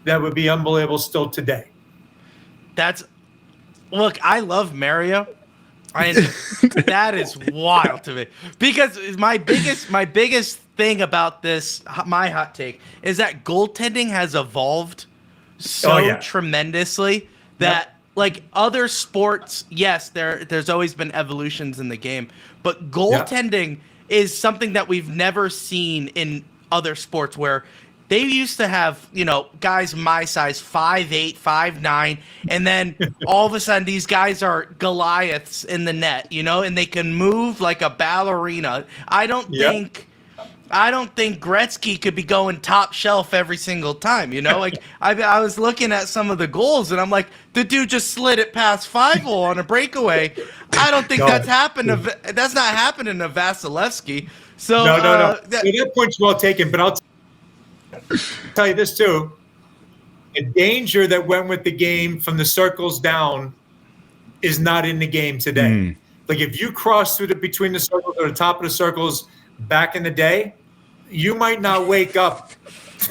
that would be unbelievable still today. Look, I love Mario. That is wild to me. Because my biggest thing about this, my hot take, is that goaltending has evolved so tremendously that like other sports, yes, there's always been evolutions in the game, but goaltending is something that we've never seen in other sports where they used to have, guys my size, 5'8", 5'9", and then all of a sudden these guys are Goliaths in the net, and they can move like a ballerina. I don't think Gretzky could be going top shelf every single time, Like I was looking at some of the goals and I'm like, the dude just slid it past 5-hole on a breakaway. I don't think that's happened. That's not happening to Vasilevsky. So no. That point's well taken, but I'll tell you this too. The danger that went with the game from the circles down is not in the game today. Like if you cross through between the circles or the top of the circles back in the day, you might not wake up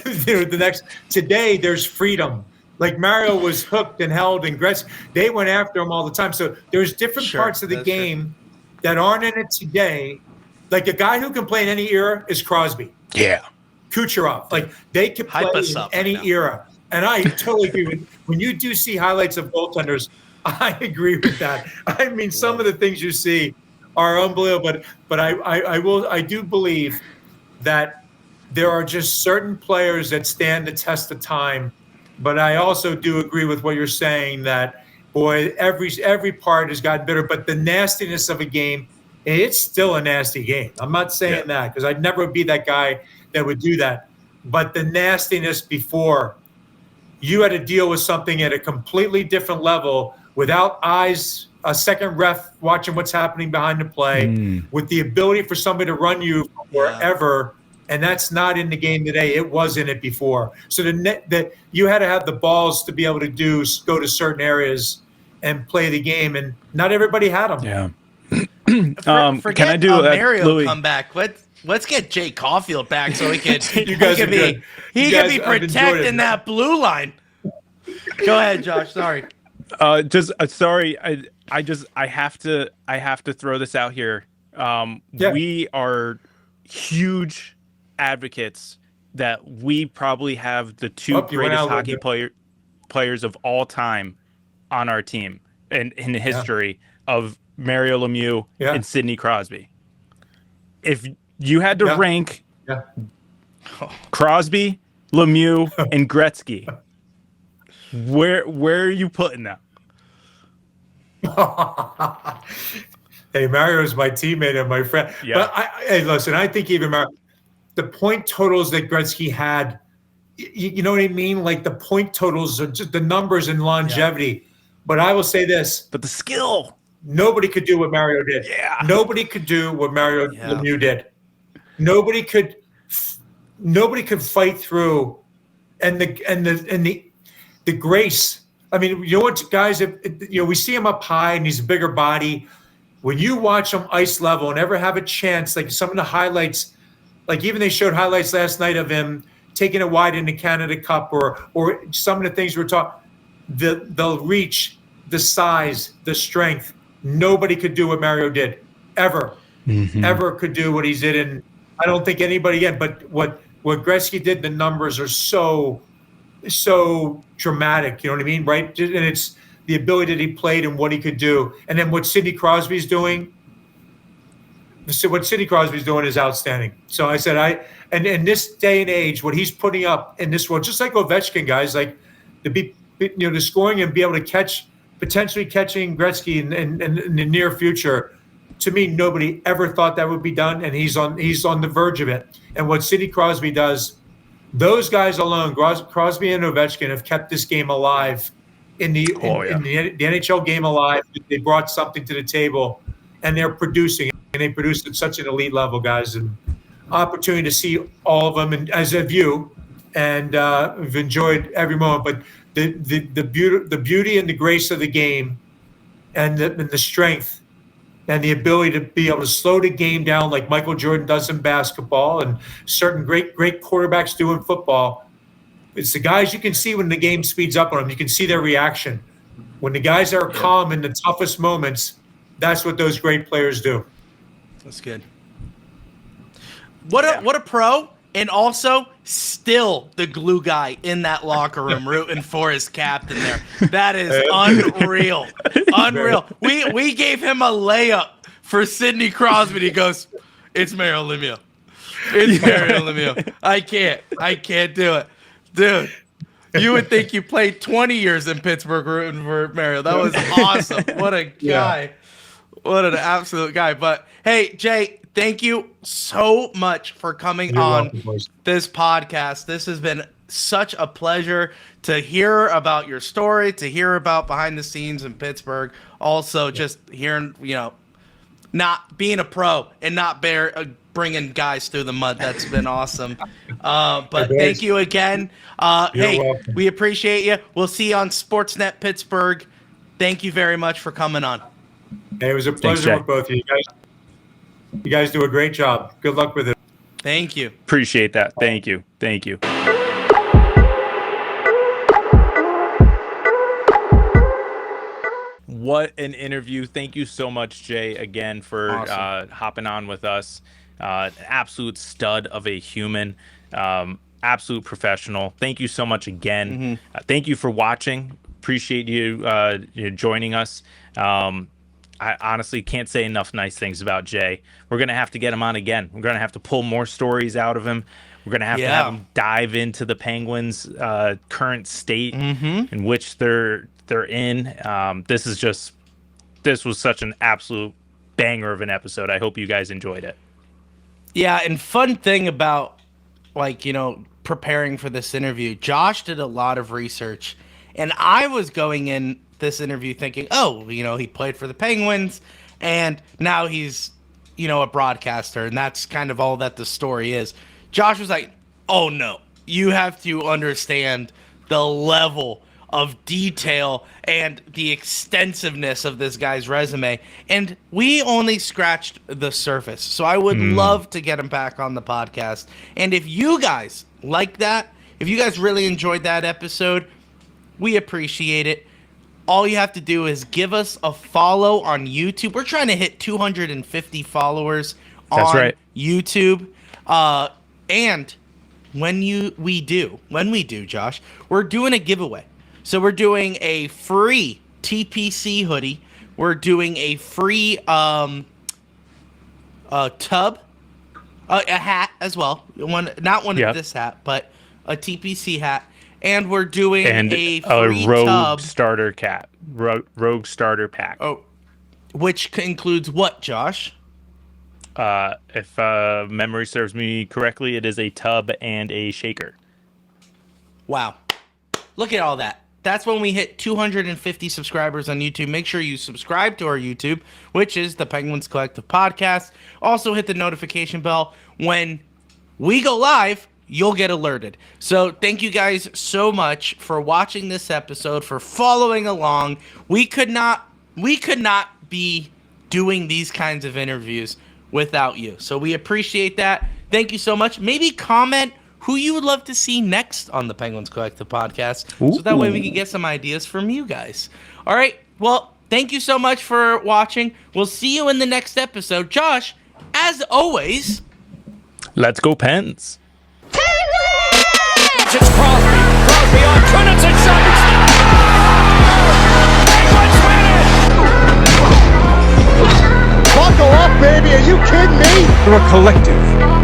the next. Today, there's freedom. Like Mario was hooked and held, and Gretzky, they went after him all the time. So there's different parts of the game that aren't in it today. Like a guy who can play in any era is Crosby. Yeah. Kucherov. Like they can play in any era. And I totally agree. When you do see highlights of goaltenders, I agree with that. I mean, some of the things you see are unbelievable, but I do believe that there are just certain players that stand the test of time. But I also do agree with what you're saying that, boy, every part has gotten better. But the nastiness of a game, it's still a nasty game. I'm not saying that because I'd never be that guy that would do that. But the nastiness before, you had to deal with something at a completely different level without eyes, a second ref watching what's happening behind the play, with the ability for somebody to run you from wherever, and that's not in the game today. It was in it before. So that you had to have the balls to be able to go to certain areas and play the game, and not everybody had them. Yeah. Forget can I do a Mario Louie? Comeback? Let's get Jay Caufield back so he could You guys are good. he You could guys be have enjoyed protecting it. that blue line. Go ahead, Josh. Sorry. Sorry. I have to throw this out here. We are huge advocates that we probably have the two greatest hockey players of all time on our team and in the history of Mario Lemieux and Sidney Crosby. If you had to rank Crosby, Lemieux, and Gretzky, where are you putting them? Hey, Mario's my teammate and my friend. Yeah. But hey, listen, I think even Mario, the point totals that Gretzky had, you know what I mean? Like the point totals, are just the numbers and longevity But I will say this: But the skill. nobody could do what Mario did. Yeah. Nobody could do what Mario Lemieux did. Nobody could fight through, and the grace. I mean, you know what, guys? We see him up high and he's a bigger body. When you watch him ice level and ever have a chance, like some of the highlights, like even they showed highlights last night of him taking it wide in the Canada Cup, or some of the things we're talking, the reach, the size, the strength. Nobody could do what Mario did, ever could do what he did, and I don't think anybody can. But what Gretzky did, the numbers are so dramatic. You know what I mean, right? And it's the ability that he played and what he could do, and then what Sidney Crosby's doing. So what Sidney Crosby's doing is outstanding. So I said, and in this day and age, what he's putting up in this world, just like Ovechkin, guys, like the scoring and be able to potentially catching Gretzky in the near future. To me, nobody ever thought that would be done, and he's on the verge of it. And what Sidney Crosby does, those guys alone, Crosby and Ovechkin, have kept this game alive in the NHL game alive. They brought something to the table, and they're producing, and they produce at such an elite level, guys. And opportunity to see all of them, and as have you, and we've enjoyed every moment. But the beauty and the grace of the game, and the strength, and the ability to be able to slow the game down like Michael Jordan does in basketball, and certain great quarterbacks do in football. It's the guys you can see when the game speeds up on them. You can see their reaction. When the guys are calm in the toughest moments, that's what those great players do. That's good. What a pro, and also still the glue guy in that locker room rooting for his captain there. That is unreal. Unreal. We gave him a layup for Sidney Crosby. He goes, "It's Mario Lemieux. It's Mario Lemieux. I can't do it." Dude, you would think you played 20 years in Pittsburgh rooting for Mario. That was awesome. What a guy. Yeah. What an absolute guy. But hey, Jay, thank you so much for coming on this podcast. This has been such a pleasure to hear about your story, to hear about behind the scenes in Pittsburgh. Also, just hearing, not being a pro and not bringing guys through the mud. That's been awesome. But thank you again. Hey, welcome. We appreciate you. We'll see you on Sportsnet Pittsburgh. Thank you very much for coming on. Hey, it was a pleasure with both of you guys. You guys do a great job. Good luck with it. Thank you. Appreciate that. Thank you. What an interview. Thank you so much, Jay, again for hopping on with us. An absolute stud of a human, absolute professional. Thank you so much again. Thank you for watching. Appreciate you joining us. I honestly can't say enough nice things about Jay. We're going to have to get him on again. We're going to have to pull more stories out of him. We're going to have him dive into the Penguins' current state in which they're in. This was such an absolute banger of an episode. I hope you guys enjoyed it. Yeah, and fun thing about preparing for this interview, Josh did a lot of research, and I was going in this interview thinking, he played for the Penguins, and now he's, a broadcaster, and that's kind of all that the story is. Josh was like, oh no, you have to understand the level of detail and the extensiveness of this guy's resume, and we only scratched the surface. So I would love to get him back on the podcast. And if you guys like that, if you guys really enjoyed that episode, we appreciate it. All you have to do is give us a follow on YouTube. We're trying to hit 250 followers on YouTube. And when we do, Josh, we're doing a giveaway. So we're doing a free TPC hoodie. We're doing a free tub, a hat as well. Not one of this hat, but a TPC hat. And we're doing a free rogue tub. Starter cat. Rogue starter pack. Oh, which includes what, Josh? If memory serves me correctly, it is a tub and a shaker. Wow. Look at all that. that's when we hit 250 subscribers on YouTube. Make sure you subscribe to our YouTube, which is the Penguins Collective Podcast. Also hit the notification bell. When we go live, you'll get alerted. So thank you guys so much for watching this episode, for following along. We could not be doing these kinds of interviews without you. So we appreciate that. Thank you so much. Maybe comment who you would love to see next on the Penguins Collective Podcast. So that way we can get some ideas from you guys. All right. Well, thank you so much for watching. We'll see you in the next episode. Josh, as always, let's go Pens. It's Crosby. Crosby on Trinity shot. Penguins win it! Buckle up, baby. Are you kidding me? We're a collective.